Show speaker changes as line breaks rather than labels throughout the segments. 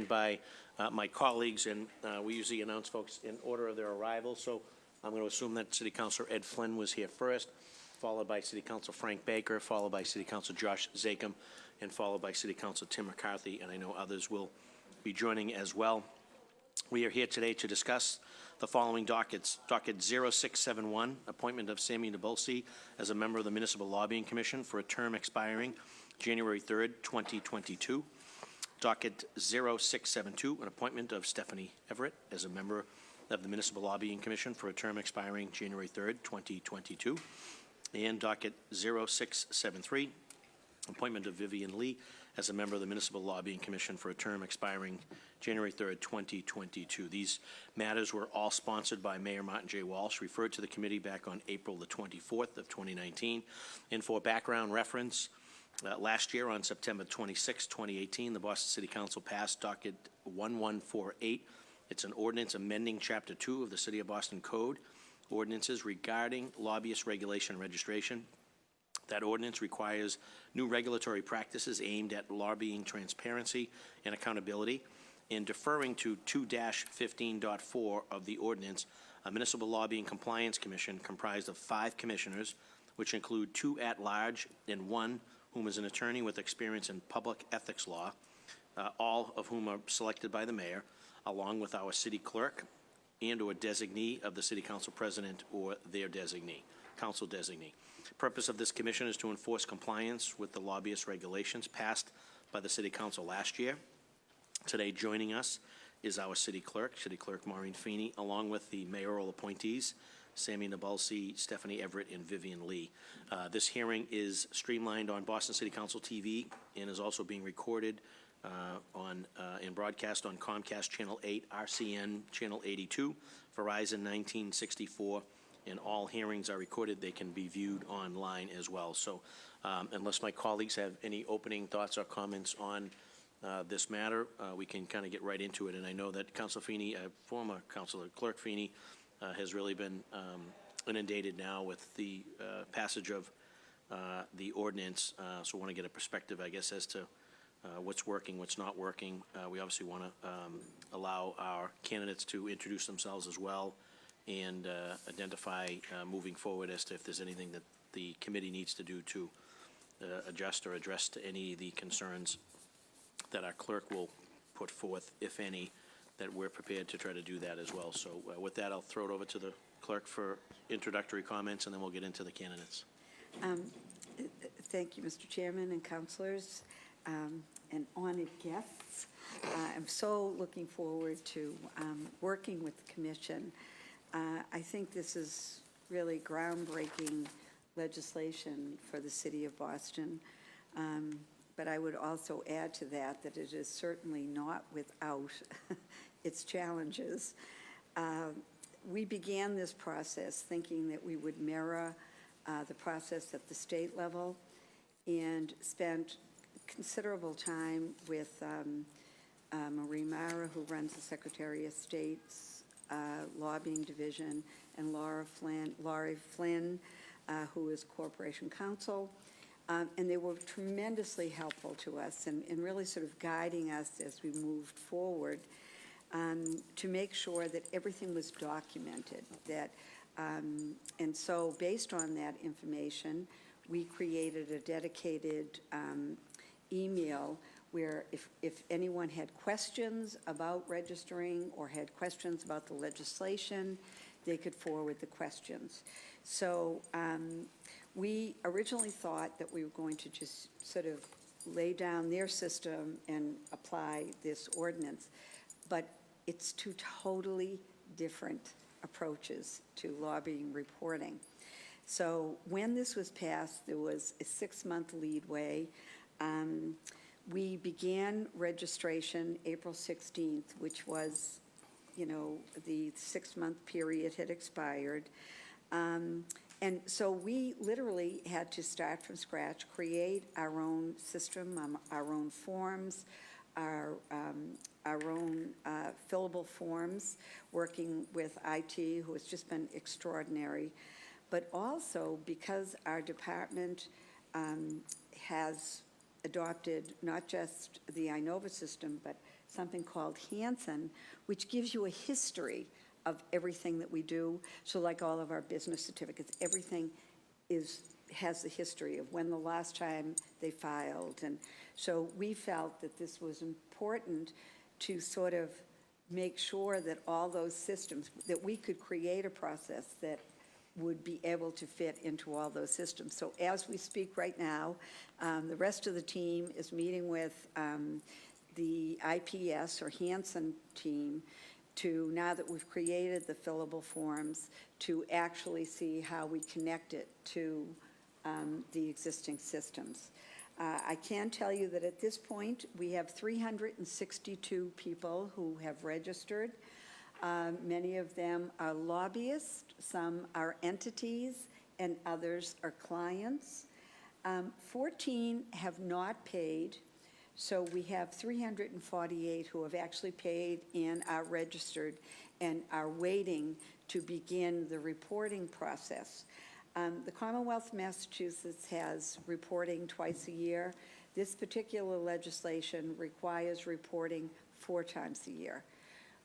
by my colleagues, and we usually announce folks in order of their arrival, so I'm going to assume that City Councilor Ed Flynn was here first, followed by City Councilor Frank Baker, followed by City Councilor Josh Zakem, and followed by City Councilor Tim McCarthy, and I know others will be joining as well. We are here today to discuss the following dockets. Docket 0671, appointment of Sammy Nabulsi as a member of the Municipal Lobbying Commission for a term expiring January 3rd, 2022. Docket 0672, an appointment of Stephanie Everett as a member of the Municipal Lobbying Commission for a term expiring January 3rd, 2022. And docket 0673, appointment of Vivien Li as a member of the Municipal Lobbying Commission for a term expiring January 3rd, 2022. These matters were all sponsored by Mayor Martin J. Walsh, referred to the committee back on April the 24th of 2019. And for background reference, last year on September 26, 2018, the Boston City Council passed docket 1148. It's an ordinance amending Chapter 2 of the City of Boston Code, ordinances regarding lobbyist regulation and registration. That ordinance requires new regulatory practices aimed at lobbying transparency and accountability. In deferring to 2-15.4 of the ordinance, a Municipal Lobbying Compliance Commission comprised of 5 commissioners, which include 2 at-large and 1 whom is an attorney with experience in public ethics law, all of whom are selected by the mayor, along with our city clerk and or designee of the city council president or their designee, council designee. Purpose of this commission is to enforce compliance with the lobbyist regulations passed by the city council last year. Today joining us is our city clerk Maureen Feeney, along with the mayoral appointees, Sammy Nabulsi, Stephanie Everett, and Vivien Li. This hearing is streamlined on Boston City Council TV and is also being recorded and broadcast on Comcast Channel 8, RCN Channel 82, Verizon 1964, and all hearings are recorded. They can be viewed online as well. So unless my colleagues have any opening thoughts or comments on this matter, we can kind of get right into it. And I know that Councilor Feeney, former Councilor Clerk Feeney, has really been inundated now with the passage of the ordinance. So I want to get a perspective, I guess, as to what's working, what's not working. We obviously want to allow our candidates to introduce themselves as well and identify moving forward as to if there's anything that the committee needs to do to adjust or address to any of the concerns that our clerk will put forth, if any, that we're prepared to try to do that as well. So with that, I'll throw it over to the clerk for introductory comments, and then we'll get into the candidates.
Thank you, Mr. Chairman and councilors and honored guests. I'm so looking forward to working with the commission. I think this is really groundbreaking legislation for the city of Boston. But I would also add to that that it is certainly not without its challenges. We began this process thinking that we would mirror the process at the state level and spent considerable time with Marie Mara, who runs the Secretary of State's lobbying division, and Laurie Flynn, who is Corporation Counsel. And they were tremendously helpful to us and really sort of guiding us as we moved forward to make sure that everything was documented. And so based on that information, we created a dedicated email where if anyone had questions about registering or had questions about the legislation, they could forward the questions. So we originally thought that we were going to just sort of lay down their system and apply this ordinance, but it's 2 totally different approaches to lobbying reporting. So when this was passed, there was a 6-month leadway. We began registration April 16th, which was, you know, the 6-month period had expired. And so we literally had to start from scratch, create our own system, our own forms, our own fillable forms, working with IT, who has just been extraordinary. But also because our department has adopted not just the INOVA system, but something called Hansen, which gives you a history of everything that we do. So like all of our business certificates, everything has the history of when the last time they filed. And so we felt that this was important to sort of make sure that all those systems, that we could create a process that would be able to fit into all those systems. So as we speak right now, the rest of the team is meeting with the IPS or Hansen team to, now that we've created the fillable forms, to actually see how we connect it to the existing systems. I can tell you that at this point, we have 362 people who have registered. Many of them are lobbyists, some are entities, and others are clients. 14 have not paid, so we have 348 who have actually paid and are registered and are waiting to begin the reporting process. The Commonwealth of Massachusetts has reporting twice a year. This particular legislation requires reporting 4 times a year,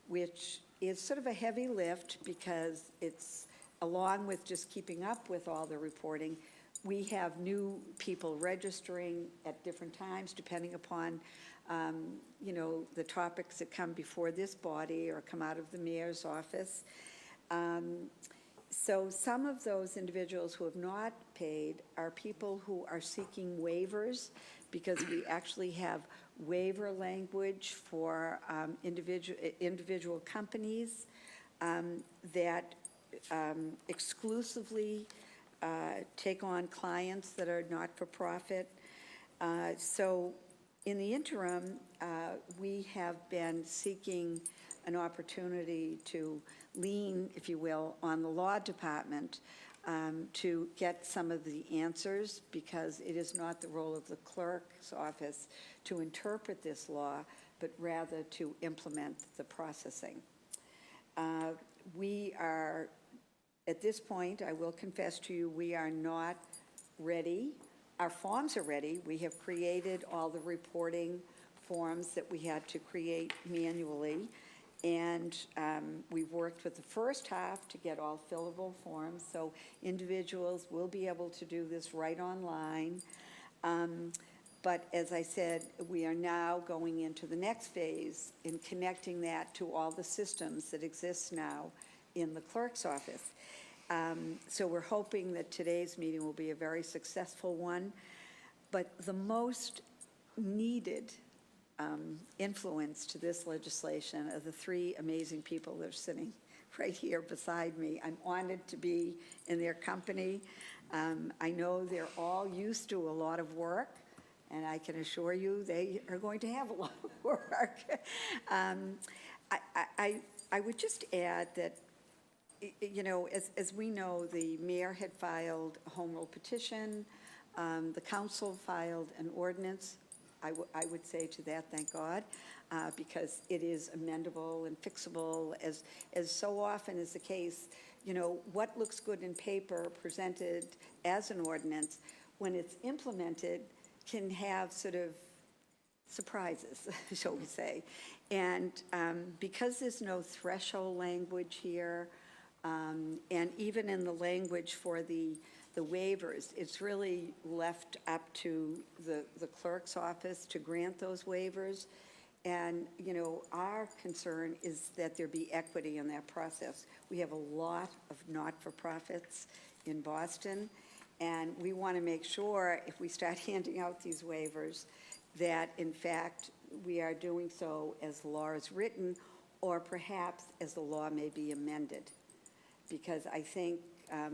which is sort of a heavy lift because it's, along with just keeping up with all the reporting, we have new people registering at different times depending upon, you know, the topics that come before this body or come out of the mayor's office. So some of those individuals who have not paid are people who are seeking waivers, because we actually have waiver language for individual companies that exclusively take on clients that are not-for-profit. So in the interim, we have been seeking an opportunity to lean, if you will, on the law department to get some of the answers, because it is not the role of the clerk's office to interpret this law, but rather to implement the processing. We are, at this point, I will confess to you, we are not ready. Our forms are ready. We have created all the reporting forms that we had to create manually. And we've worked with the first half to get all fillable forms, so individuals will be able to do this right online. But as I said, we are now going into the next phase in connecting that to all the systems that exist now in the clerk's office. So we're hoping that today's meeting will be a very successful one. But the most needed influence to this legislation are the 3 amazing people that are sitting right here beside me. I'm honored to be in their company. I know they're all used to a lot of work, and I can assure you they are going to have a lot of work. I would just add that, you know, as we know, the mayor had filed a home rule petition. The council filed an ordinance. I would say to that, thank God, because it is amendable and fixable, as so often is the case. You know, what looks good in paper presented as an ordinance, when it's implemented, can have sort of surprises, shall we say. And because there's no threshold language here, and even in the language for the waivers, it's really left up to the clerk's office to grant those waivers. And, you know, our concern is that there be equity in that process. We have a lot of not-for-profits in Boston, and we want to make sure, if we start handing out these waivers, that, in fact, we are doing so as the law is written, or perhaps as the law may be amended. Because I think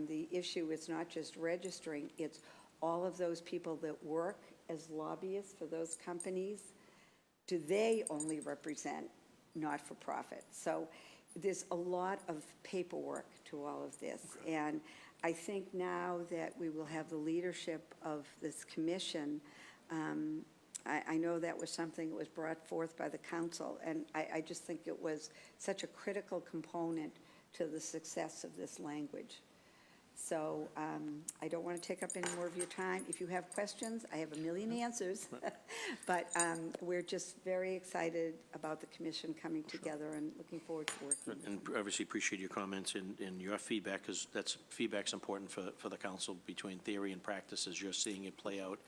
the issue is not just registering, it's all of those people that work as lobbyists for those companies. Do they only represent not-for-profit? So there's a lot of paperwork to all of this. Okay. And I think now that we will have the leadership of this commission, I know that was something that was brought forth by the council, and I just think it was such a critical component to the success of this language. So I don't want to take up any more of your time. If you have questions, I have a million answers. But we're just very excited about the commission coming together and looking forward to working with
And obviously appreciate your comments and your feedback, because feedback's important for the council between theory and practice as you're seeing it play out.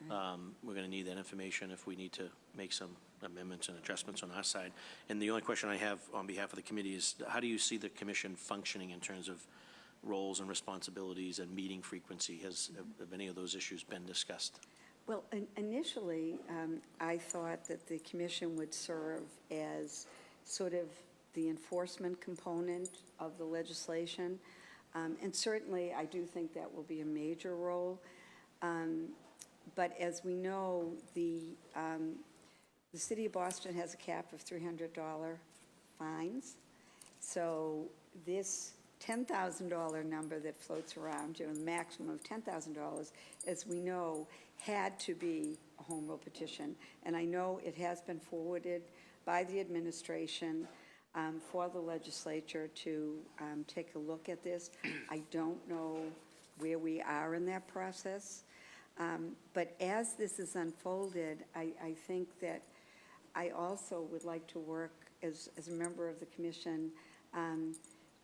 We're going to need that information if we need to make some amendments and adjustments on our side. And the only question I have on behalf of the committee is, how do you see the commission functioning in terms of roles and responsibilities and meeting frequency? Have any of those issues been discussed?
Well, initially, I thought that the commission would serve as sort of the enforcement component of the legislation. And certainly, I do think that will be a major role. But as we know, the city of Boston has a cap of $300 fines. So this $10,000 number that floats around, the maximum of $10,000, as we know, had to be a home rule petition. And I know it has been forwarded by the administration for the legislature to take a look at this. I don't know where we are in that process. But as this is unfolded, I think that I also would like to work as a member of the commission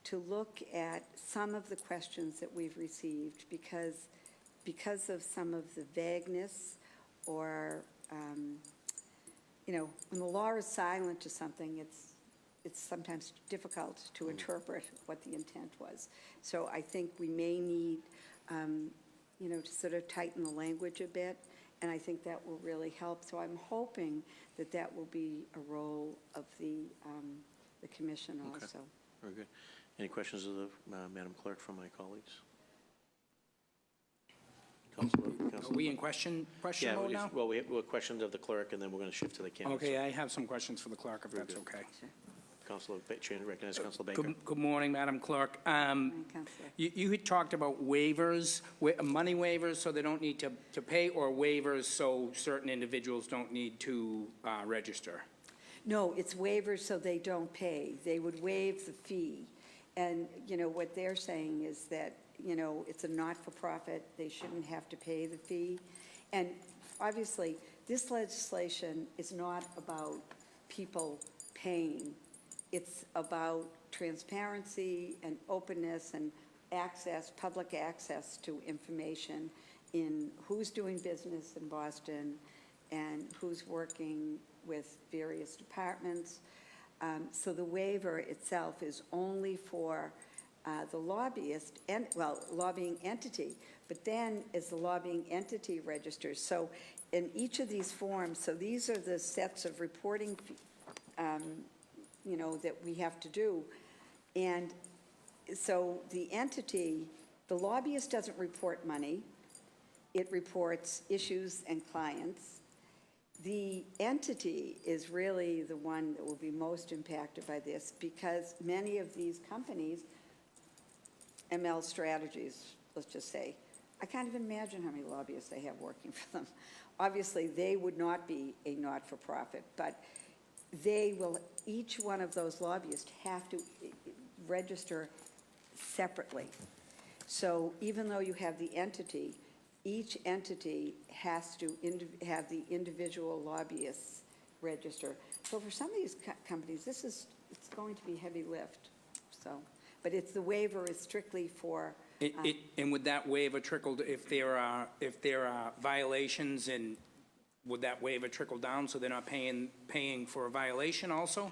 to look at some of the questions that we've received, because of some of the vagueness or, when the law is silent to something, it's sometimes difficult to interpret what the intent was. So I think we may need, to sort of tighten the language a bit, and I think that will really help. So I'm hoping that that will be a role of the commission also.
Very good. Any questions of the Madam Clerk from my colleagues?
Are we in question
Yeah,
mode now?
well, we have questions of the clerk, and then we're going to shift to the candidates.
Okay, I have some questions for the clerk, if that's okay.
Councilor, recognize Councilor Baker.
Good morning, Madam Clerk.
Councilor.
You had talked about waivers, money waivers, so they don't need to pay, or waivers so certain individuals don't need to register?
No, it's waivers so they don't pay. They would waive the fee. And, what they're saying is that, it's a not-for-profit. They shouldn't have to pay the fee. And obviously, this legislation is not about people paying. It's about transparency and openness and access, public access to information in who's doing business in Boston and who's working with various departments. So the waiver itself is only for the lobbyist, lobbying entity, but then as the lobbying entity registers. So in each of these forms, so these are the sets of reporting, that we have to do. And so the entity, the lobbyist doesn't report money. It reports issues and clients. The entity is really the one that will be most impacted by this, because many of these companies, ML Strategies, let's just say, I can't even imagine how many lobbyists they have working for them. Obviously, they would not be a not-for-profit, but they will, each one of those lobbyists have to register separately. So even though you have the entity, each entity has to have the individual lobbyists register. So for some of these companies, it's going to be heavy lift. So, but the waiver is strictly for.
And would that waiver trickle if there are violations, and would that waiver trickle down so they're not paying for a violation also?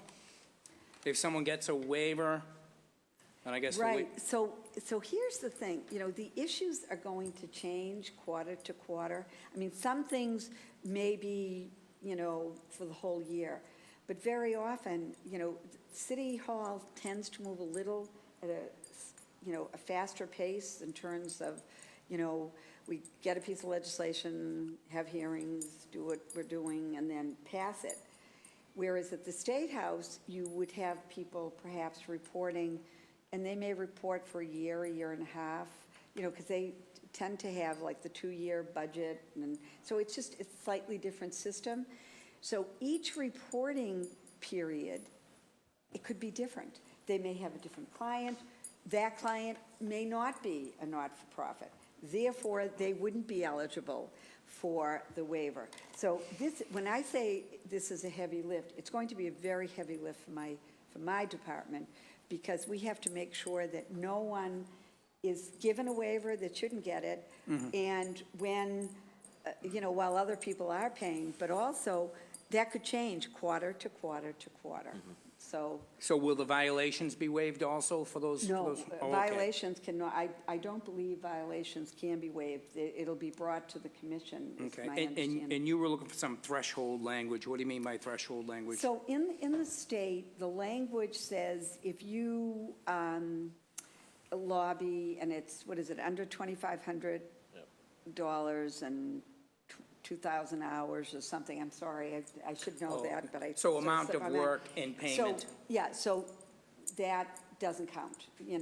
If someone gets a waiver, and I guess
right. So here's the thing. The issues are going to change quarter to quarter. I mean, some things may be, for the whole year, but very often, City Hall tends to move a little at a faster pace in terms of, we get a piece of legislation, have hearings, do what we're doing, and then pass it. Whereas at the State House, you would have people perhaps reporting, and they may report for a year and a half, because they tend to have like the 2-year budget. And so it's a slightly different system. So each reporting period, it could be different. They may have a different client. that client may not be a not-for-profit. Therefore, they wouldn't be eligible for the waiver. So this, when I say this is a heavy lift, it's going to be a very heavy lift for my department, because we have to make sure that no one is given a waiver that shouldn't get it, and when, while other people are paying, but also that could change quarter to quarter to quarter.
So will the violations be waived also for those?
No,
Oh, okay.
violations cannot, I don't believe violations can be waived. It'll be brought to the commission, is
Okay,
my understanding.
and you were looking for some threshold language. What do you mean by threshold language?
So in the state, the language says if you lobby, and it's, what is it, under $2,500 and 2,000 hours or something, I'm sorry, I should know that, but I.
So amount of work and payment.
So, yeah, so that doesn't count. You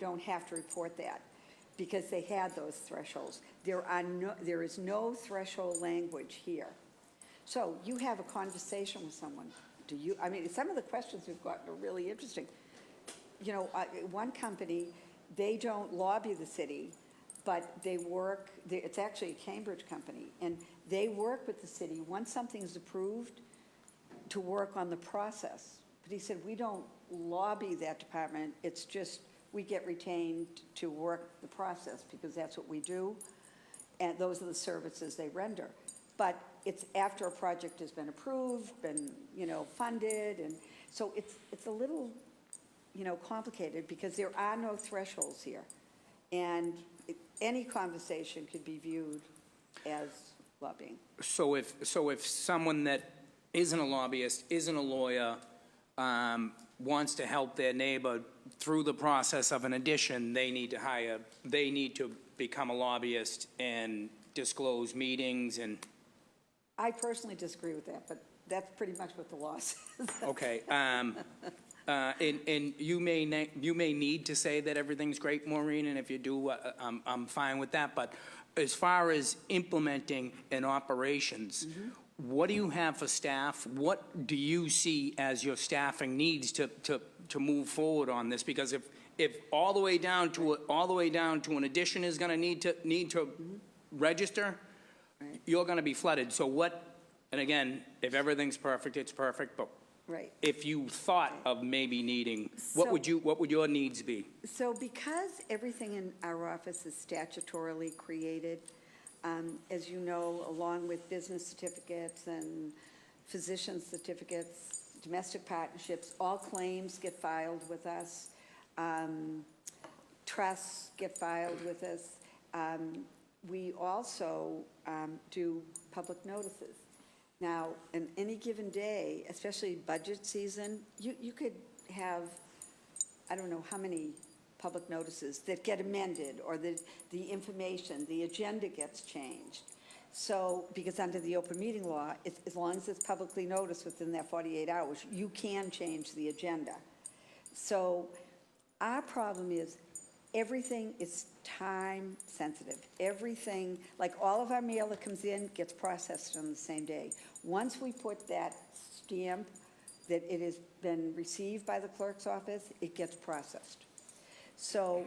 don't have to report that, because they had those thresholds. There is no threshold language here. So you have a conversation with someone. Some of the questions we've gotten are really interesting. One company, they don't lobby the city, but they work, it's actually a Cambridge company, and they work with the city, once something's approved, to work on the process. But he said, we don't lobby that department, it's just, we get retained to work the process, because that's what we do, and those are the services they render. But it's after a project has been approved, been, funded, and so it's a little, complicated, because there are no thresholds here. And any conversation could be viewed as lobbying.
So if someone that isn't a lobbyist, isn't a lawyer, wants to help their neighbor through the process of an addition, they need to become a lobbyist and disclose meetings and...
I personally disagree with that, but that's pretty much what the law says.
Okay. And you may need to say that everything's great, Maureen, and if you do, I'm fine with that. But as far as implementing and operations, what do you have for staff? What do you see as your staffing needs to move forward on this? Because if all the way down to an addition is going to need to register, you're going to be flooded. So what? And again, if everything's perfect, it's perfect. But
right.
If you thought of maybe needing, what would your needs be?
So because everything in our office is statutorily created, as you know, along with business certificates and physician certificates, domestic partnerships, all claims get filed with us. Trusts get filed with us. We also do public notices. Now, in any given day, especially budget season, you could have, I don't know how many public notices that get amended, or the information, the agenda gets changed. So, because under the open meeting law, as long as it's publicly noticed within that 48 hours, you can change the agenda. So our problem is everything is time sensitive. Everything, like all of our mail that comes in gets processed on the same day. Once we put that stamp that it has been received by the clerk's office, it gets processed. So,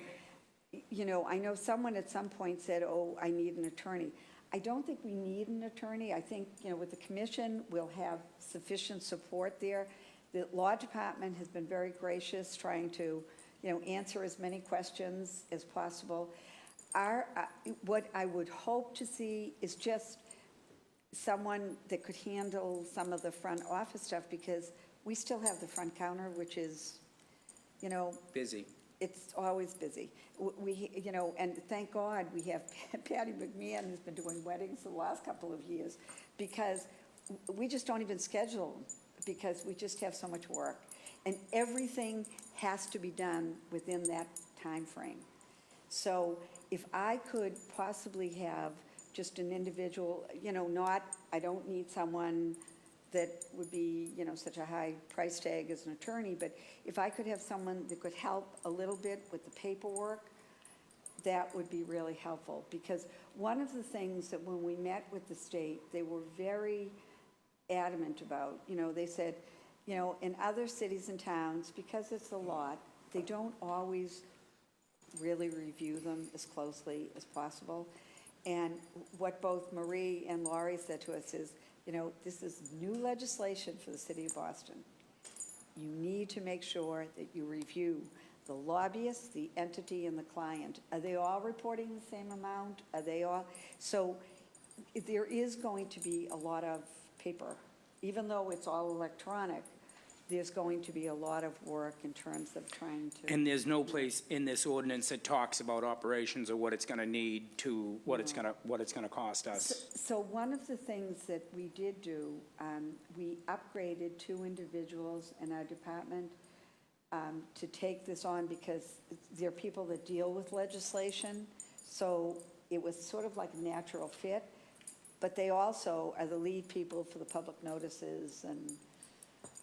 I know someone at some point said, oh, I need an attorney. I don't think we need an attorney. I think, with the commission, we'll have sufficient support there. The law department has been very gracious, trying to, answer as many questions as possible. What I would hope to see is just someone that could handle some of the front office stuff, because we still have the front counter, which is,
Busy.
it's always busy. We, and thank God we have Patty McMahon, who's been doing weddings for the last couple of years, because we just don't even schedule them, because we just have so much work. And everything has to be done within that time frame. So if I could possibly have just an individual, I don't need someone that would be, such a high price tag as an attorney, but if I could have someone that could help a little bit with the paperwork, that would be really helpful. Because one of the things that when we met with the state, they were very adamant about, they said, in other cities and towns, because it's a lot, they don't always really review them as closely as possible. And what both Marie and Laurie said to us is, you know, this is new legislation for the city of Boston. You need to make sure that you review the lobbyist, the entity, and the client. Are they all reporting the same amount? Are they all? So there is going to be a lot of paper. Even though it's all electronic, there's going to be a lot of work in terms of trying to.
And there's no place in this ordinance that talks about operations or what it's going to need to, what it's going to cost us.
So one of the things that we did do, we upgraded 2 individuals in our department to take this on because they're people that deal with legislation. So it was sort of like a natural fit, but they also are the lead people for the public notices and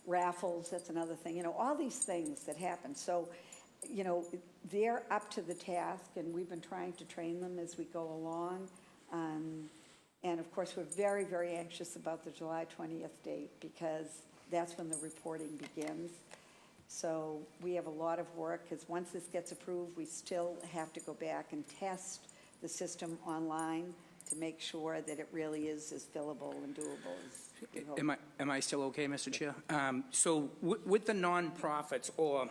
raffles, that's another thing, you know, all these things that happen. So, you know, they're up to the task, and we've been trying to train them as we go along. And of course, we're very, very anxious about the July 20th date, because that's when the reporting begins. So we have a lot of work, because once this gets approved, we still have to go back and test the system online to make sure that it really is as fillable and doable as we hope.
Am I still okay, Mr. Chair? So with the nonprofits or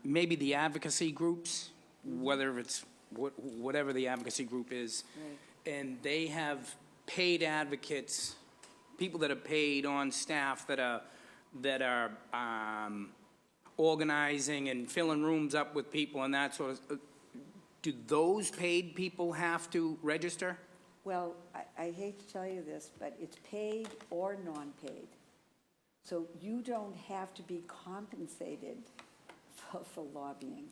maybe the advocacy groups, whether it's whatever the advocacy group is,
Right.
and they have paid advocates, people that are paid on staff that are organizing and filling rooms up with people and that sort of. Do those paid people have to register?
Well, I hate to tell you this, but it's paid or non-paid. So you don't have to be compensated for lobbying.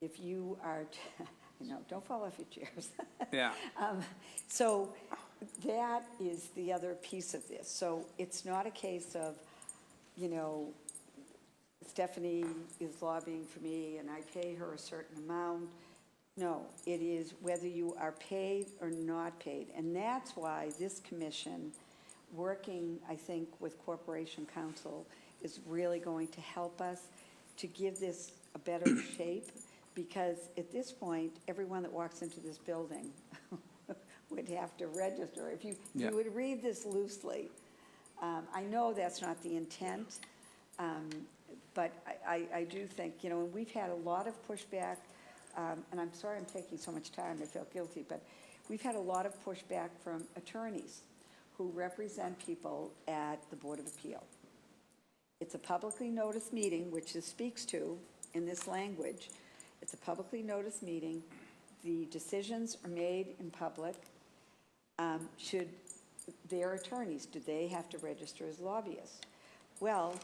If you are, you know, don't fall off your chairs.
Yeah.
So that is the other piece of this. So it's not a case of, you know, Stephanie is lobbying for me and I pay her a certain amount. No, it is whether you are paid or not paid. And that's why this commission, working, I think, with Corporation Counsel, is really going to help us to give this a better shape, because at this point, everyone that walks into this building would have to register. If you would read this loosely, I know that's not the intent, but I do think, you know, and we've had a lot of pushback, and I'm sorry I'm taking so much time, I feel guilty, but we've had a lot of pushback from attorneys who represent people at the Board of Appeal. It's a publicly noticed meeting, which this speaks to in this language. It's a publicly noticed meeting. The decisions are made in public. Should their attorneys, do they have to register as lobbyists? Well,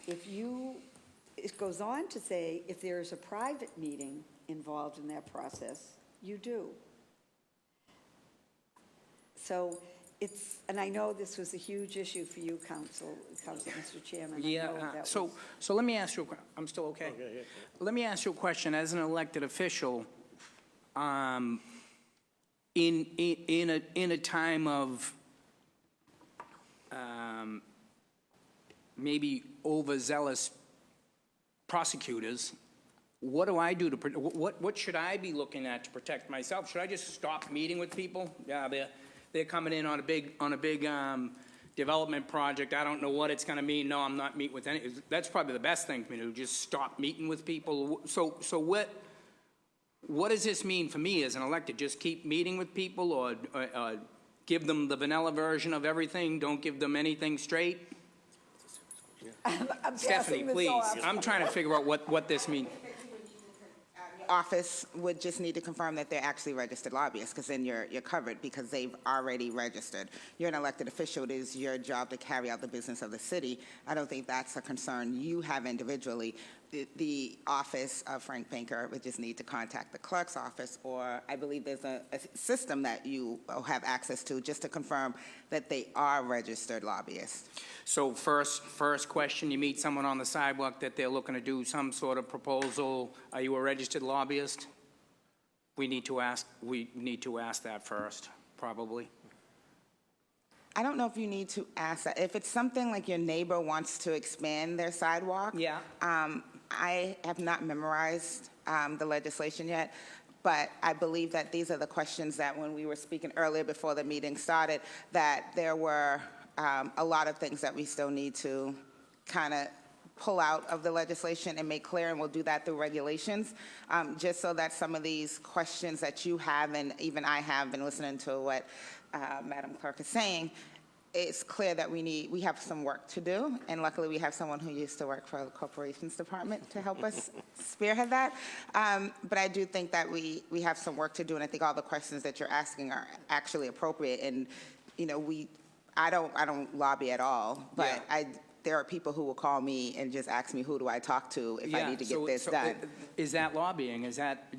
it goes on to say, if there's a private meeting involved in that process, you do. So it's, and I know this was a huge issue for you, Council, Mr. Chairman.
Yeah,
I know that
so let me ask you, I'm still okay?
yeah.
Let me ask you a question. As an elected official, in a time of maybe overzealous prosecutors, what do I do to, what should I be looking at to protect myself? Should I just stop meeting with people? Yeah, they're coming in on a big development project. I don't know what it's going to mean. No, I'm not meeting with any. That's probably the best thing for me to do, just stop meeting with people. So what does this mean for me as an elected? Just keep meeting with people, or give them the vanilla version of everything? Don't give them anything straight?
I'm
Stephanie,
passing this
please.
off.
I'm trying to figure out what this means.
Office would just need to confirm that they're actually registered lobbyists, because then you're covered, because they've already registered. You're an elected official. It is your job to carry out the business of the city. I don't think that's a concern you have individually. The office of Frank Banker would just need to contact the clerk's office, or I believe there's a system that you have access to just to confirm that they are registered lobbyists.
So first question, you meet someone on the sidewalk that they're looking to do some sort of proposal. Are you a registered lobbyist? We need to ask that first, probably.
I don't know if you need to ask that. If it's something like your neighbor wants to expand their sidewalk.
Yeah.
I have not memorized the legislation yet, but I believe that these are the questions that when we were speaking earlier before the meeting started, that there were a lot of things that we still need to kind of pull out of the legislation and make clear, and we'll do that through regulations, just so that some of these questions that you have, and even I have been listening to what Madam Clerk is saying, it's clear that we have some work to do, and luckily we have someone who used to work for the Corporations Department to help us spearhead that. But I do think that we have some work to do, and I think all the questions that you're asking are actually appropriate. And you know, I don't lobby at all, but
Yeah.
there are people who will call me and just ask me, who do I talk to if I need to get this done.
Is that lobbying? Is that,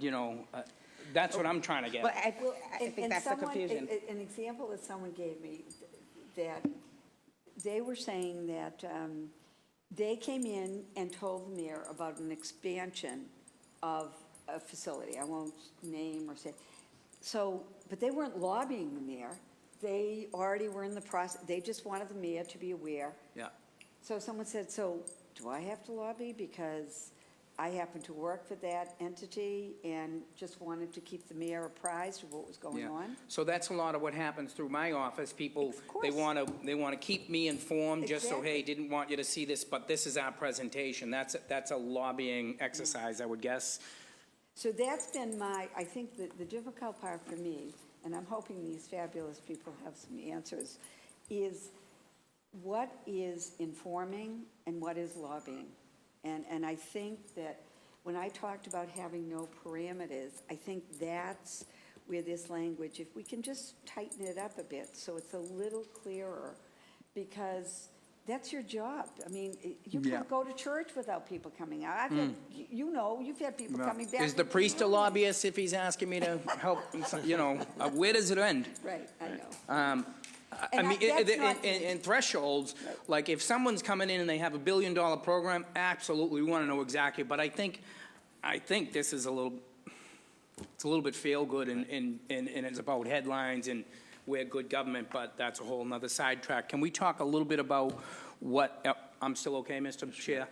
that's what I'm trying to get
But
at.
I think that's the confusion.
An example that someone gave me, that they were saying that they came in and told the mayor about an expansion of a facility. I won't name or say. So, but they weren't lobbying the mayor. They already were in the process. They just wanted the mayor to be aware.
Yeah.
So someone said, so do I have to lobby because I happen to work for that entity and just wanted to keep the mayor apprised of what was going
Yeah.
on?
So that's a lot of what happens through my office. People,
Of course.
they want to keep me informed, just so,
Exactly.
hey, didn't want you to see this, but this is our presentation. That's a lobbying exercise, I would guess.
So that's been I think the difficult part for me, and I'm hoping these fabulous people have some answers, is what is informing and what is lobbying? And I think that when I talked about having no parameters, I think that's where this language, if we can just tighten it up a bit so it's a little clearer, because that's your job. I mean, you
Yeah.
can't go to church without people coming out. I've had, you've had people coming back.
Is the
with
priest a
pneumonia.
lobbyist if he's asking me to help, where does it end?
Right, I know.
I
And
mean,
that's not-
in thresholds,
Right.
like if someone's coming in and they have $1 billion program, absolutely, we want to know exactly. But I think this is it's a little bit feel-good and it's about headlines and we're good government, but that's a whole nother sidetrack. Can we talk a little bit about I'm still okay, Mr. Chair?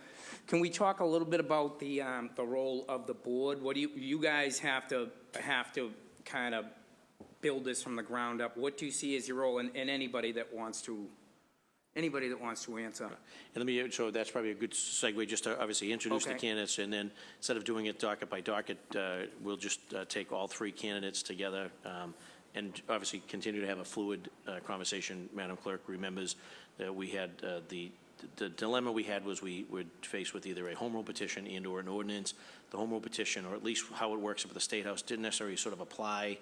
Can we talk a little bit about the role of the board? What do you guys have to kind of build this from the ground up? What do you see as your role, and anybody that wants to answer?
And so that's probably a good segue, just to obviously introduce the
Okay.
candidates, and then instead of doing it docket by docket, we'll just take all three candidates together, and obviously continue to have a fluid conversation. Madam Clerk remembers that we had the dilemma we had was we were faced with either a home rule petition and/or an ordinance. The home rule petition, or at least how it works up at the State House, didn't necessarily sort of apply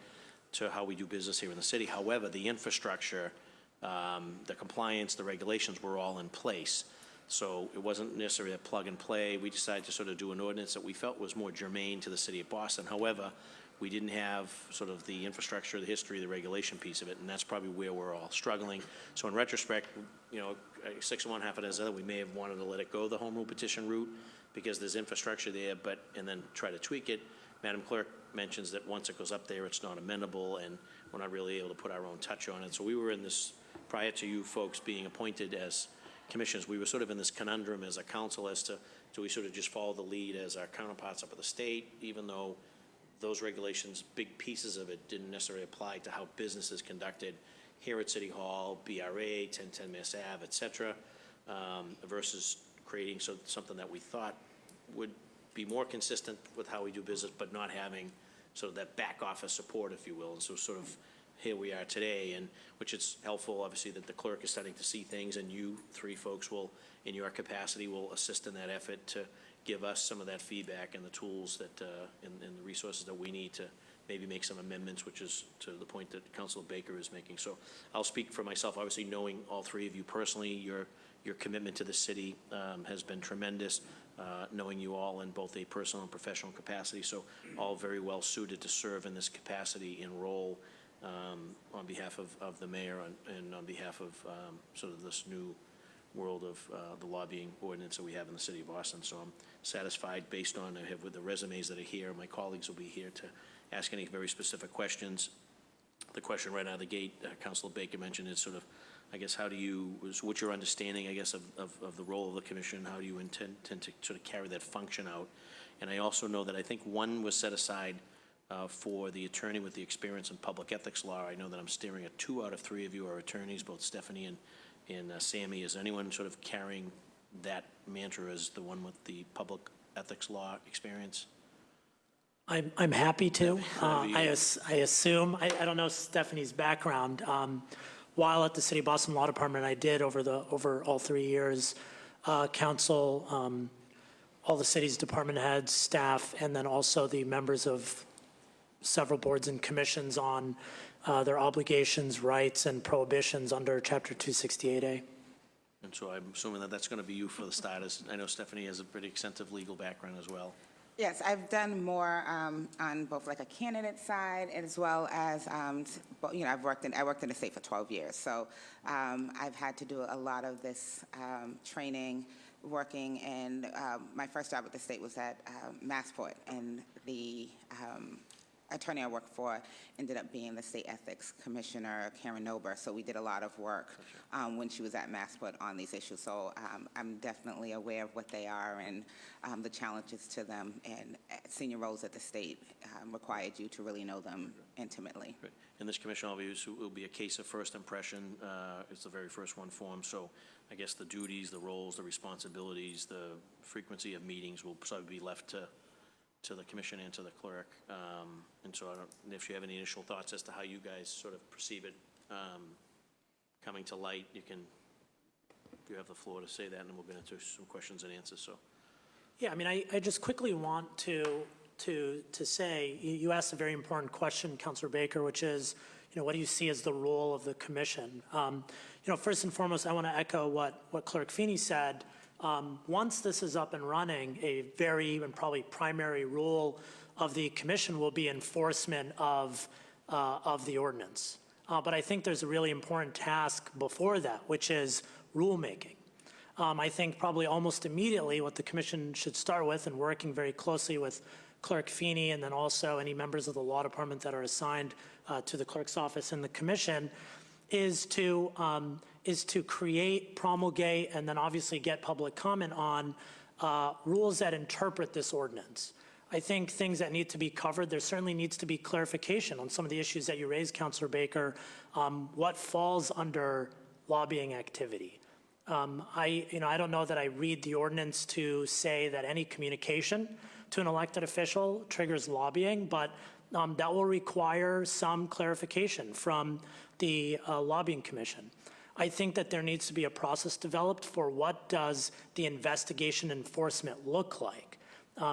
to how we do business here in the city. However, the infrastructure, the compliance, the regulations were all in place. So it wasn't necessarily a plug and play. We decided to sort of do an ordinance that we felt was more germane to the city of Boston. However, we didn't have sort of the infrastructure, the history, the regulation piece of it, and that's probably where we're all struggling. So in retrospect, 6 of one, half a dozen other, we may have wanted to let it go the home rule petition route because there's infrastructure there, and then try to tweak it. Madam Clerk mentions that once it goes up there, it's not amendable, and we're not really able to put our own touch on it. So we were in this, prior to you folks being appointed as commissioners, we were sort of in this conundrum as a council as to, do we sort of just follow the lead as our counterparts up at the state, even though those regulations, big pieces of it, didn't necessarily apply to how business is conducted here at City Hall, BRA, 1010 Mass Ave, et cetera, versus creating something that we thought would be more consistent with how we do business, but not having sort of that back office support, if you will. And so sort of here we are today, and which is helpful, obviously, that the clerk is starting to see things, and you three folks will, in your capacity, will assist in that effort to give us some of that feedback and the tools that, and the resources that we need to maybe make some amendments, which is to the point that Councilor Baker is making. So I'll speak for myself, obviously, knowing all three of you personally. Your commitment to the city has been tremendous, knowing you all in both a personal and professional capacity, so all very well suited to serve in this capacity and role on behalf of the mayor and on behalf of sort of this new world of the lobbying ordinance that we have in the city of Boston. So I'm satisfied based on, I have with the resumes that are here. My colleagues will be here to ask any very specific questions. The question right out of the gate, Councilor Baker mentioned, is sort of I guess, what's your understanding, I guess, of the role of the commission? How do you intend to sort of carry that function out? And I also know that I think one was set aside for the attorney with the experience in public ethics law. I know that I'm staring at 2 out of 3 of you are attorneys, both Stephanie and Sammy. Is anyone sort of carrying that mantra as the one with the public ethics law experience?
I'm happy to.
Whatever you-
I assume, I don't know Stephanie's background. While at the City of Boston Law Department, I did over all 3 years counsel all the city's department heads, staff, and then also the members of several boards and commissions on their obligations, rights, and prohibitions under Chapter 268A.
And so I'm assuming that that's going to be you for the starters. I know Stephanie has a pretty extensive legal background as well.
Yes, I've done more on both like a candidate side as well as, I worked in the state for 12 years. So I've had to do a lot of this training, working, and my first job at the state was at Massport, and the attorney I worked for ended up being the state ethics commissioner, Karen Nober. So we did a lot of work when she was at Massport on these issues. So I'm definitely aware of what they are and the challenges to them. And senior roles at the state required you to really know them intimately.
Right. And this commission obviously will be a case of first impression. It's the very first one formed. So I guess the duties, the roles, the responsibilities, the frequency of meetings will sort of be left to the commission and to the clerk. And so I don't know if you have any initial thoughts as to how you guys sort of perceive it coming to light. You have the floor to say that, and then we'll get into some questions and answers. So,
Yeah, I mean, I just quickly want to say, you asked a very important question, Councilor Baker, which is, what do you see as the role of the commission? First and foremost, I want to echo what Clerk Feeney said. Once this is up and running, a very and probably primary role of the commission will be enforcement of the ordinance. But I think there's a really important task before that, which is rulemaking. I think probably almost immediately what the commission should start with, and working very closely with Clerk Feeney and then also any members of the law department that are assigned to the clerk's office and the commission, is to create, promulgate, and then obviously get public comment on rules that interpret this ordinance. I think things that need to be covered, there certainly needs to be clarification on some of the issues that you raised, Councilor Baker. What falls under lobbying activity? I don't know that I read the ordinance to say that any communication to an elected official triggers lobbying, but that will require some clarification from the Lobbying Commission. I think that there needs to be a process developed for what does the investigation enforcement look like,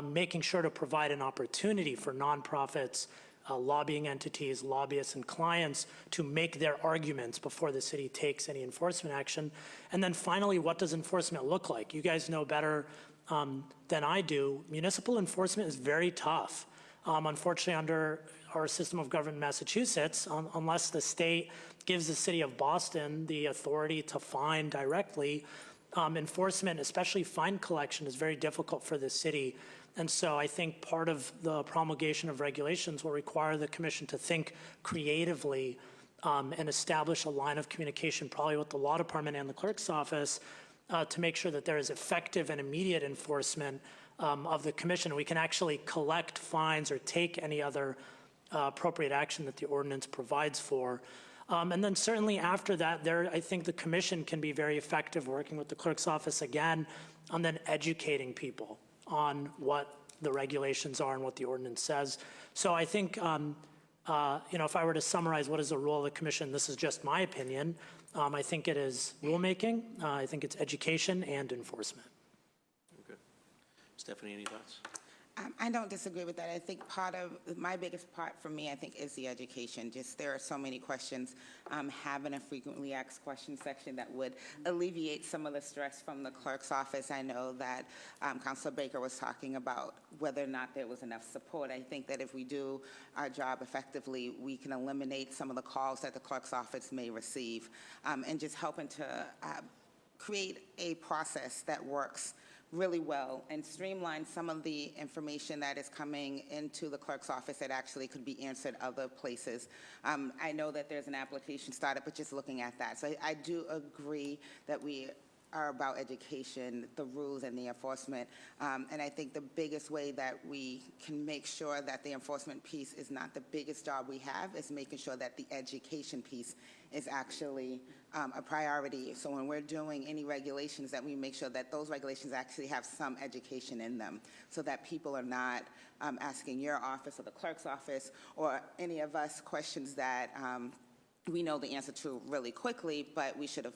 making sure to provide an opportunity for nonprofits, lobbying entities, lobbyists, and clients to make their arguments before the city takes any enforcement action. And then finally, what does enforcement look like? You guys know better than I do. Municipal enforcement is very tough. Unfortunately, under our system of government in Massachusetts, unless the state gives the city of Boston the authority to fine directly, enforcement, especially fine collection, is very difficult for the city. And so I think part of the promulgation of regulations will require the commission to think creatively and establish a line of communication, probably with the law department and the clerk's office, to make sure that there is effective and immediate enforcement of the commission. We can actually collect fines or take any other appropriate action that the ordinance provides for. And then certainly after that, I think the commission can be very effective working with the clerk's office again, and then educating people on what the regulations are and what the ordinance says. So I think, if I were to summarize what is the role of the commission, this is just my opinion. I think it is rulemaking. I think it's education and enforcement.
good. Stephanie, any thoughts?
I don't disagree with that. I think my biggest part for me, I think, is the education. Just there are so many questions. Having a frequently asked questions section that would alleviate some of the stress from the clerk's office. I know that Councilor Baker was talking about whether or not there was enough support. I think that if we do our job effectively, we can eliminate some of the calls that the clerk's office may receive, and just helping to create a process that works really well and streamline some of the information that is coming into the clerk's office that actually could be answered other places. I know that there's an application started, but just looking at that. So I do agree that we are about education, the rules, and the enforcement. And I think the biggest way that we can make sure that the enforcement piece is not the biggest job we have is making sure that the education piece is actually a priority. So when we're doing any regulations, that we make sure that those regulations actually have some education in them so that people are not asking your office or the clerk's office or any of us questions that we know the answer to really quickly, but we should have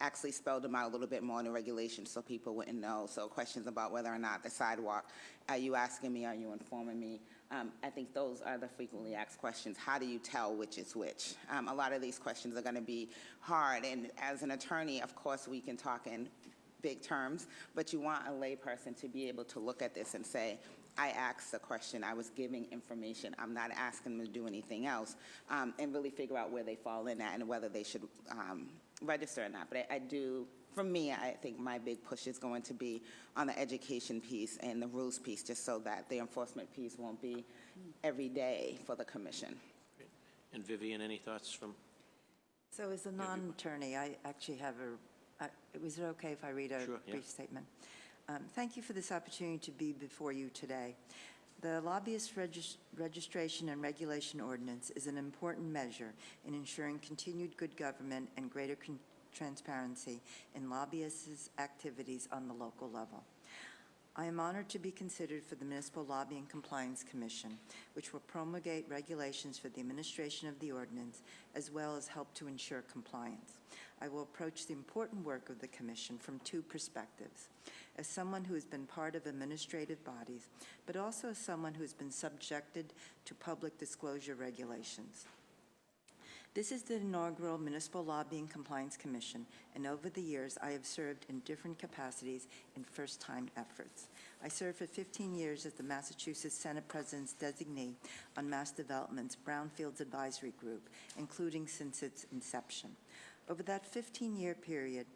actually spelled them out a little bit more in the regulations so people wouldn't know. So questions about whether or not the sidewalk, are you asking me, are you informing me? I think those are the frequently asked questions. How do you tell which is which? A lot of these questions are going to be hard, and as an attorney, of course, we can talk in big terms, but you want a layperson to be able to look at this and say, I asked a question, I was giving information, I'm not asking them to do anything else, and really figure out where they fall in at and whether they should register or not. But I do, for me, I think my big push is going to be on the education piece and the rules piece, just so that the enforcement piece won't be every day for the commission.
Great. And Vivien, any thoughts from?
So as a non-attorney, I actually have was it okay if I read a
Sure, yeah.
brief statement? Thank you for this opportunity to be before you today. The Lobbyist Registration and Regulation Ordinance is an important measure in ensuring continued good government and greater transparency in lobbyists' activities on the local level. I am honored to be considered for the Municipal Lobbying Compliance Commission, which will promulgate regulations for the administration of the ordinance, as well as help to ensure compliance. I will approach the important work of the Commission from two perspectives: as someone who has been part of administrative bodies, but also as someone who has been subjected to public disclosure regulations. This is the inaugural Municipal Lobbying Compliance Commission, and over the years, I have served in different capacities in first-time efforts. I served for 15 years as the Massachusetts Senate President's designee on Mass Development's Brownfields Advisory Group, including since its inception. Over that 15-year period,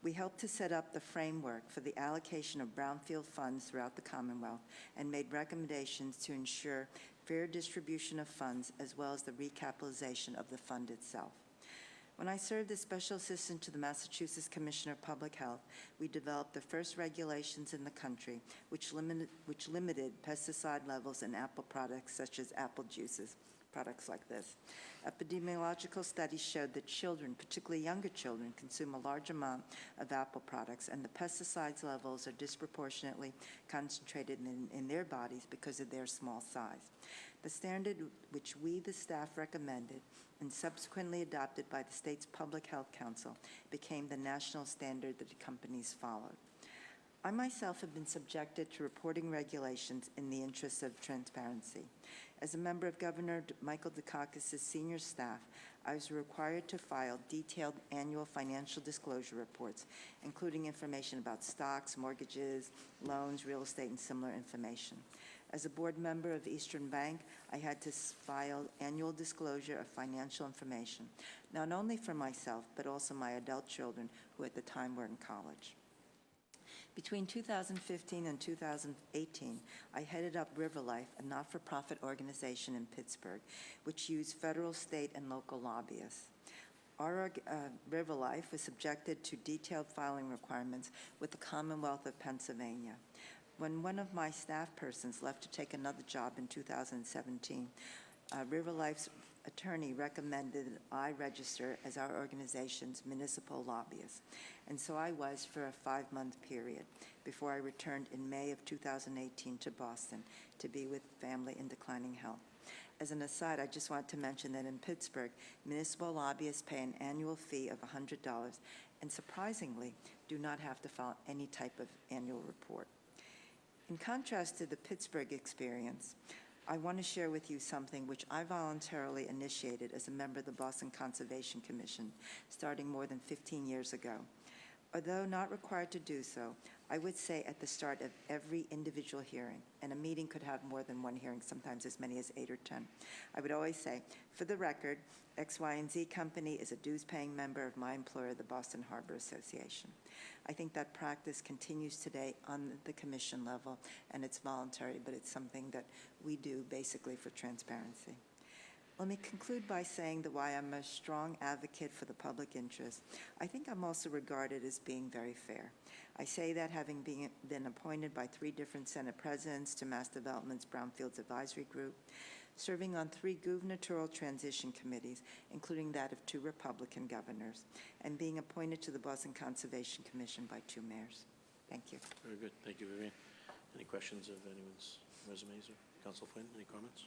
we helped to set up the framework for the allocation of brownfield funds throughout the Commonwealth and made recommendations to ensure fair distribution of funds as well as the recapitalization of the fund itself. When I served as Special Assistant to the Massachusetts Commissioner of Public Health, we developed the first regulations in the country which limited pesticide levels in apple products such as apple juices, products like this. Epidemiological studies showed that children, particularly younger children, consume a large amount of apple products, and the pesticides levels are disproportionately concentrated in their bodies because of their small size. The standard which we, the staff, recommended and subsequently adopted by the state's Public Health Council became the national standard that the companies followed. I myself have been subjected to reporting regulations in the interest of transparency. As a member of Governor Michael Dukakis' senior staff, I was required to file detailed annual financial disclosure reports, including information about stocks, mortgages, loans, real estate, and similar information. As a board member of Eastern Bank, I had to file annual disclosure of financial information, not only for myself, but also my adult children, who at the time were in college. Between 2015 and 2018, I headed up River Life, a not-for-profit organization in Pittsburgh, which used federal, state, and local lobbyists. Our River Life was subjected to detailed filing requirements with the Commonwealth of Pennsylvania. When one of my staff persons left to take another job in 2017, River Life's attorney recommended that I register as our organization's municipal lobbyist. And so I was for a 5-month period before I returned in May of 2018 to Boston to be with family in declining health. As an aside, I just want to mention that in Pittsburgh, municipal lobbyists pay an annual fee of $100 and surprisingly do not have to file any type of annual report. In contrast to the Pittsburgh experience, I want to share with you something which I voluntarily initiated as a member of the Boston Conservation Commission starting more than 15 years ago. Although not required to do so, I would say at the start of every individual hearing, and a meeting could have more than one hearing, sometimes as many as 8 or 10, I would always say, for the record, X, Y, and Z Company is a dues-paying member of my employer, the Boston Harbor Association. I think that practice continues today on the commission level, and it's voluntary, but it's something that we do basically for transparency. Let me conclude by saying that while I'm a strong advocate for the public interest, I think I'm also regarded as being very fair. I say that having been appointed by 3 different Senate presidents to Mass Development's Brownfields Advisory Group, serving on 3 gubernatorial transition committees, including that of 2 Republican governors, and being appointed to the Boston Conservation Commission by 2 mayors. Thank you.
Very good. Thank you, Vivien. Any questions of anyone's resumes? Council Flynn, any comments?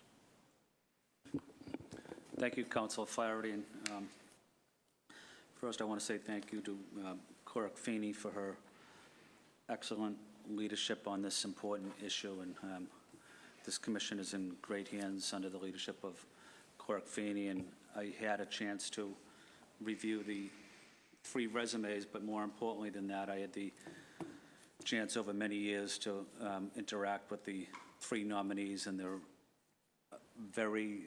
Thank you, Council Flaherty. And first, I want to say thank you to Clerk Feeney for her excellent leadership on this important issue. And this commission is in great hands under the leadership of Clerk Feeney. And I had a chance to review the 3 resumes, but more importantly than that, I had the chance over many years to interact with the 3 nominees, and they're very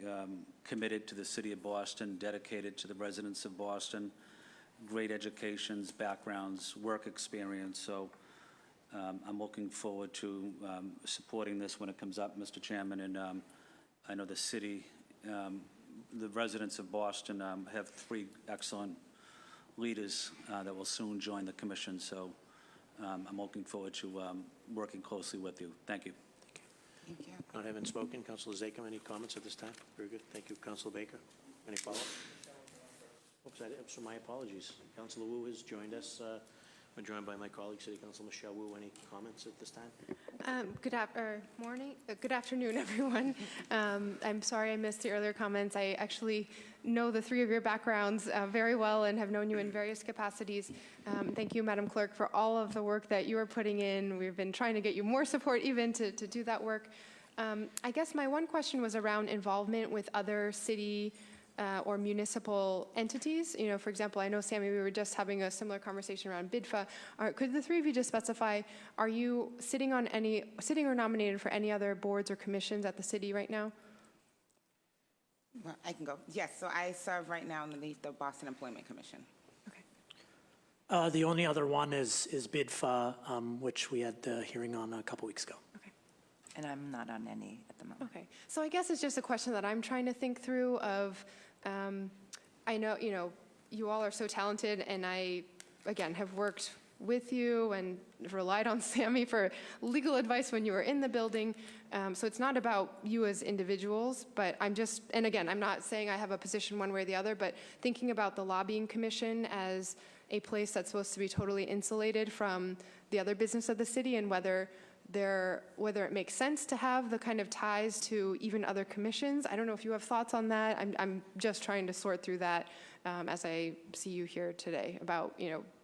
committed to the city of Boston, dedicated to the residents of Boston, great educations, backgrounds, work experience. So I'm looking forward to supporting this when it comes up, Mr. Chairman. And I know the city, the residents of Boston have 3 excellent leaders that will soon join the commission. So I'm looking forward to working closely with you. Thank you.
Thank you.
Not having spoken, Councilor Zakem, any comments at this time? Very good. Thank you. Councilor Baker, any follow-up? Oops, so my apologies. Councilor Wu has joined us. We're joined by my colleague, City Councilor Michelle Wu. Any comments at this time?
Good afternoon, everyone. I'm sorry I missed the earlier comments. I actually know the 3 of your backgrounds very well and have known you in various capacities. Thank you, Madam Clerk, for all of the work that you are putting in. We've been trying to get you more support even to do that work. I guess my one question was around involvement with other city or municipal entities. You know, for example, I know, Sammy, we were just having a similar conversation around BIDFA. Could the 3 of you just specify, are you sitting or nominated for any other boards or commissions at the city right now?
Well, I can go. Yes, so I serve right now underneath the Boston Employment Commission.
The only other one is BIDFA, which we had the hearing on a couple weeks ago.
And I'm not on any at the moment.
Okay, so I guess it's just a question that I'm trying to think through of, I know, you all are so talented, and I, again, have worked with you and relied on Sammy for legal advice when you were in the building. So it's not about you as individuals, but and again, I'm not saying I have a position one way or the other, but thinking about the Lobbying Commission as a place that's supposed to be totally insulated from the other business of the city, and whether it makes sense to have the kind of ties to even other commissions. I don't know if you have thoughts on that. I'm just trying to sort through that as I see you here today about,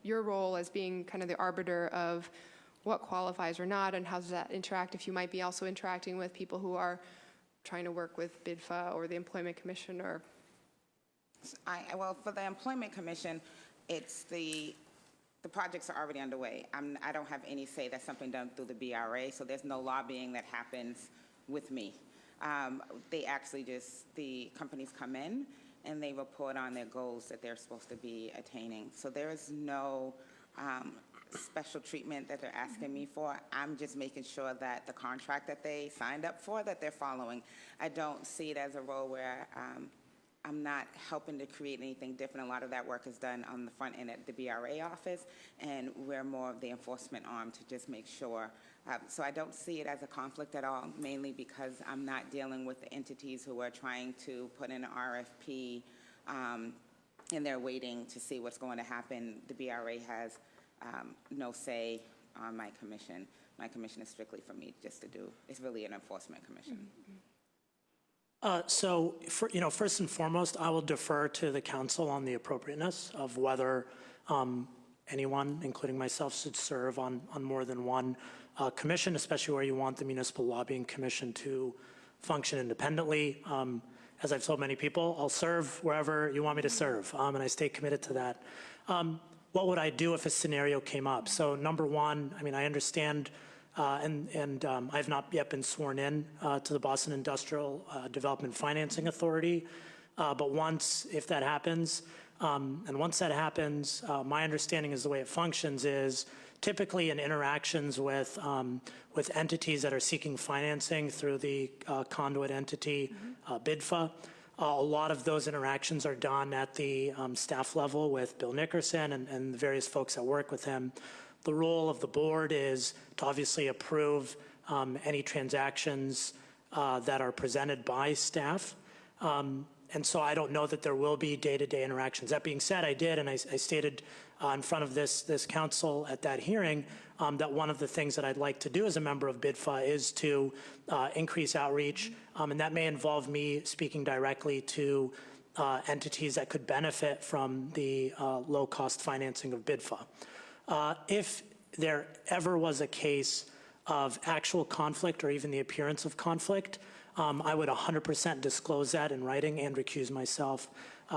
your role as being kind of the arbiter of what qualifies or not, and how does that interact if you might be also interacting with people who are trying to work with BIDFA or the Employment Commission or...
Well, for the Employment Commission, it's the projects are already underway. I don't have any say. That's something done through the BRA, so there's no lobbying that happens with me. The companies come in and they report on their goals that they're supposed to be attaining. So there is no special treatment that they're asking me for. I'm just making sure that the contract that they signed up for, that they're following. I don't see it as a role where I'm not helping to create anything different. A lot of that work is done on the front end at the BRA office, and we're more of the enforcement arm to just make sure. So I don't see it as a conflict at all, mainly because I'm not dealing with the entities who are trying to put in an RFP, and they're waiting to see what's going to happen. The BRA has no say on my commission. My commission is strictly for me just to do. It's really an enforcement commission.
Mm-hmm.
First and foremost, I will defer to the council on the appropriateness of whether anyone, including myself, should serve on more than one commission, especially where you want the Municipal Lobbying Commission to function independently. As I've told many people, I'll serve wherever you want me to serve, and I stay committed to that. what would I do if a scenario came up? So number one, I mean, I understand, and I've not yet been sworn in to the Boston Industrial Development Financing Authority, but if that happens, once that happens, my understanding is the way it functions is typically in interactions with entities that are seeking financing through the conduit entity, BIDFA. A lot of those interactions are done at the staff level with Bill Nickerson and the various folks that work with him. The role of the board is to obviously approve any transactions that are presented by staff. And so I don't know that there will be day-to-day interactions. That being said, I did, and I stated in front of this council at that hearing that one of the things that I'd like to do as a member of BIDFA is to increase outreach, and that may involve me speaking directly to entities that could benefit from the low-cost financing of BIDFA. If there ever was a case of actual conflict or even the appearance of conflict, I would 100% disclose that in writing and recuse myself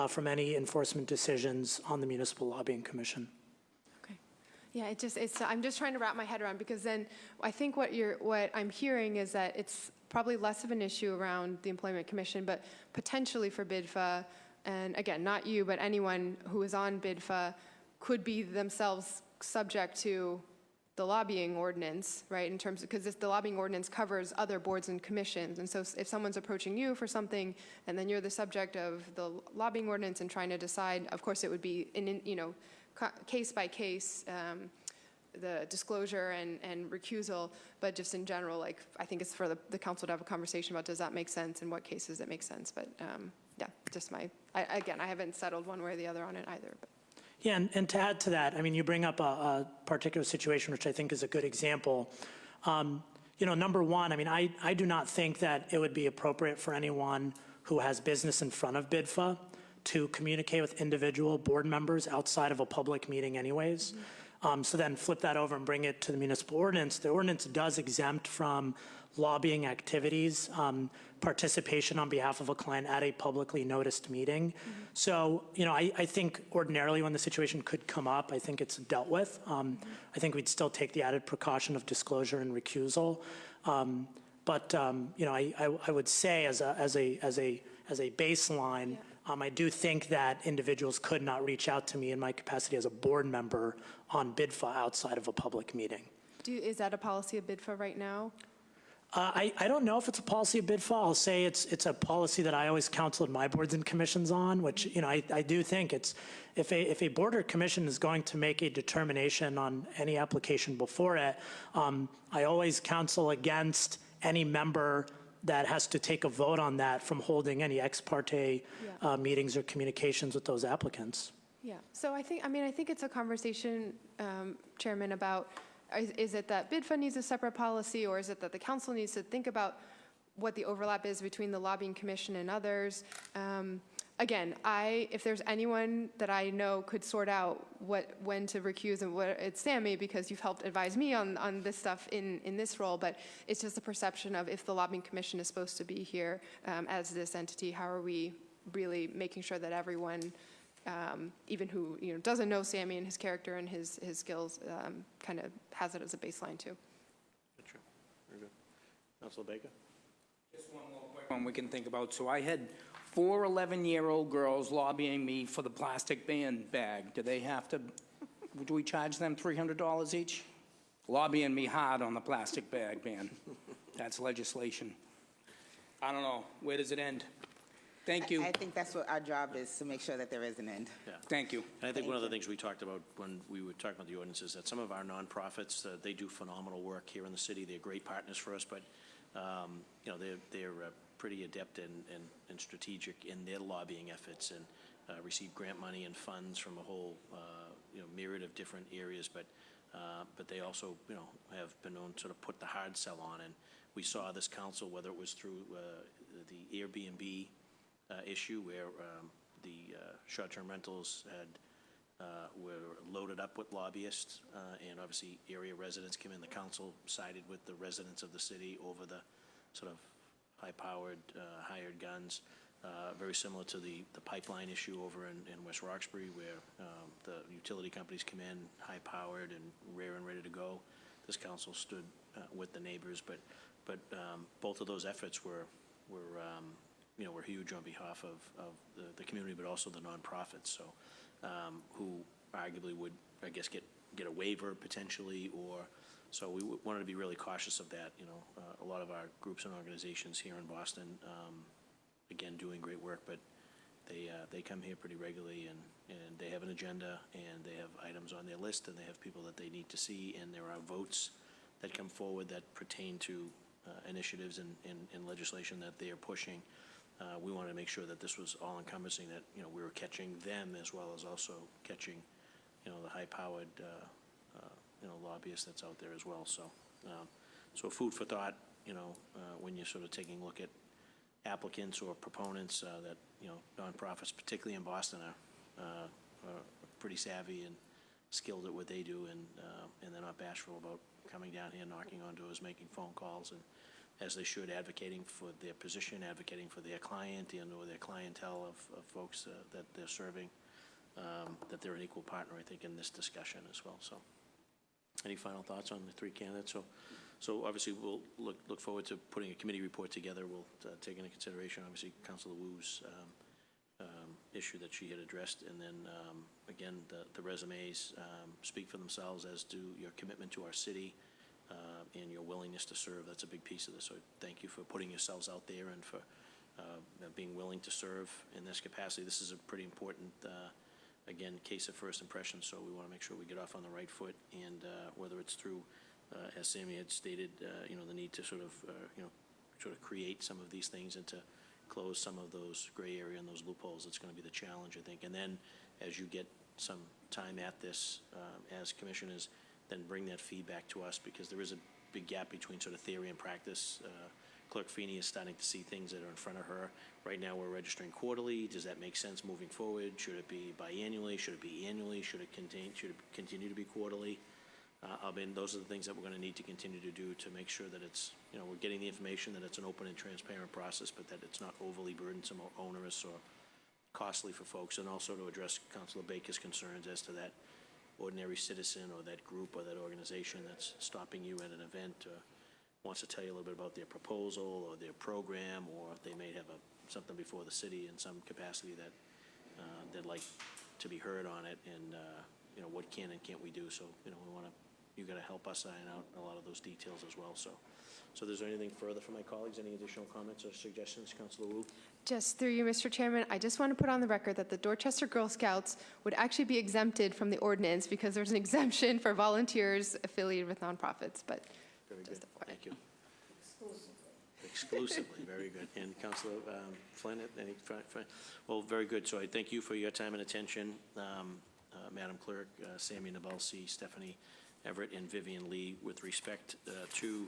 from any enforcement decisions on the Municipal Lobbying Commission.
Okay. Yeah, I'm just trying to wrap my head around, because then I think what I'm hearing is that it's probably less of an issue around the Employment Commission, but potentially for BIDFA, and again, not you, but anyone who is on BIDFA could be themselves subject to the lobbying ordinance, right, in terms of, because the lobbying ordinance covers other boards and commissions, and so if someone's approaching you for something and then you're the subject of the lobbying ordinance and trying to decide, of course it would be case by case, the disclosure and recusal, but just in general, like, I think it's for the council to have a conversation about, does that make sense, in what cases it makes sense. But yeah, just again, I haven't settled one way or the other on it either. But.
Yeah, and to add to that, I mean, you bring up a particular situation, which I think is a good example. Number one, I mean, I do not think that it would be appropriate for anyone who has business in front of BIDFA to communicate with individual board members outside of a public meeting anyways. So then flip that over and bring it to the municipal ordinance. The ordinance does exempt from lobbying activities, participation on behalf of a client at a publicly noticed meeting. So, I think ordinarily when the situation could come up, I think it's dealt with. I think we'd still take the added precaution of disclosure and recusal. But I would say as a baseline, I do think that individuals could not reach out to me in my capacity as a board member on BIDFA outside of a public meeting.
Is that a policy of BIDFA right now?
I don't know if it's a policy of BIDFA. I'll say it's a policy that I always counseled my boards and commissions on, which, I do think it's, if a board or commission is going to make a determination on any application before it, I always counsel against any member that has to take a vote on that from holding any ex parte meetings or communications with those applicants.
Yeah, so I think it's a conversation, Chairman, about is it that BIDFA needs a separate policy, or is it that the council needs to think about what the overlap is between the lobbying commission and others? Again, if there's anyone that I know could sort out when to recuse and it's Sammy, because you've helped advise me on this stuff in this role, but it's just the perception of, if the lobbying commission is supposed to be here as this entity, how are we really making sure that everyone, even who doesn't know Sammy and his character and his skills, kind of has it as a baseline too.
True. Very good. Councilor Baker?
Just one more quick one we can think about. So I had 4 11-year-old girls lobbying me for the plastic band bag. Do we charge them $300 each? Lobbying me hard on the plastic bag ban. That's legislation. I don't know. Where does it end? Thank you.
I think that's what our job is, to make sure that there is an end.
Yeah.
Thank you.
And I think one of the things we talked about when we were talking about the ordinance is that some of our nonprofits, they do phenomenal work here in the city. They're great partners for us, but they're pretty adept and strategic in their lobbying efforts, and receive grant money and funds from a whole myriad of different areas. But they also have been known to sort of put the hard sell on. And we saw this council, whether it was through the Airbnb issue, where the short-term rentals were loaded up with lobbyists, and obviously area residents came in. The council sided with the residents of the city over the sort of high-powered hired guns. very similar to the pipeline issue over in West Roxbury, where the utility companies come in, high-powered and rare and ready to go. This council stood with the neighbors, but both of those efforts were huge on behalf of the community, but also the nonprofits. So, who arguably would, I guess, get a waiver potentially, or so we wanted to be really cautious of that. A lot of our groups and organizations here in Boston, again, doing great work, but they come here pretty regularly, and they have an agenda, and they have items on their list, and they have people that they need to see, and there are votes that come forward that pertain to initiatives and legislation that they are pushing. We wanted to make sure that this was all-encompassing, that we were catching them as well as also catching the high-powered lobbyist that's out there as well. So food for thought. When you're sort of taking a look at applicants or proponents, that nonprofits, particularly in Boston, are pretty savvy and skilled at what they do, and they're not bashful about coming down here, knocking on doors, making phone calls, and as they should, advocating for their position, advocating for their client and or their clientele of folks that they're serving, that they're an equal partner, I think, in this discussion as well. So any final thoughts on the three candidates? So obviously, we'll look forward to putting a committee report together. We'll take into consideration, obviously, Councilor Wu's issue that she had addressed, and then, again, the resumes speak for themselves, as do your commitment to our city and your willingness to serve. That's a big piece of this. So thank you for putting yourselves out there and for being willing to serve in this capacity. This is a pretty important, again, case of first impression, so we want to make sure we get off on the right foot, and whether it's through, as Sammy had stated, the need to sort of create some of these things and to close some of those gray area and those loopholes. It's going to be the challenge, I think. And then as you get some time at this as commissioners, then bring that feedback to us, because there is a big gap between sort of theory and practice. Clerk Feeney is starting to see things that are in front of her. Right now, we're registering quarterly. Does that make sense moving forward? Should it be biannually? Should it be annually? Should it continue to be quarterly? Those are the things that we're going to need to continue to do to make sure that it's, we're getting the information, that it's an open and transparent process, but that it's not overly burdensome or onerous or costly for folks, and also to address Councilor Baker's concerns as to that ordinary citizen or that group or that organization that's stopping you at an event, wants to tell you a little bit about their proposal or their program, or they may have something before the city in some capacity that they'd like to be heard on it, and what can and can't we do. So you got to help us iron out a lot of those details as well. So is there anything further from my colleagues? Any additional comments or suggestions, Councilor Wu?
Just through you, Mr. Chairman, I just want to put on the record that the Dorchester Girl Scouts would actually be exempted from the ordinance because there's an exemption for volunteers affiliated with nonprofits, but
Very good.
just FYI.
Thank you. Exclusively, very good. And Councilor Flynn, well, very good. So I thank you for your time and attention, Madam Clerk, Sammy Nabulsi, Stephanie Everett, and Vivien Li, with respect to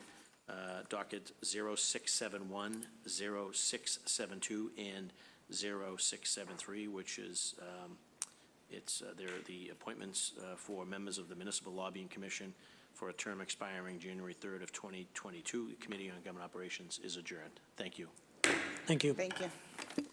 docket 0671, 0672, and 0673, which is they're the appointments for members of the Municipal Lobbying Commission for a term expiring January 3rd of 2022. The Committee on Government Operations is adjourned. Thank you.
Thank you.
Thank you.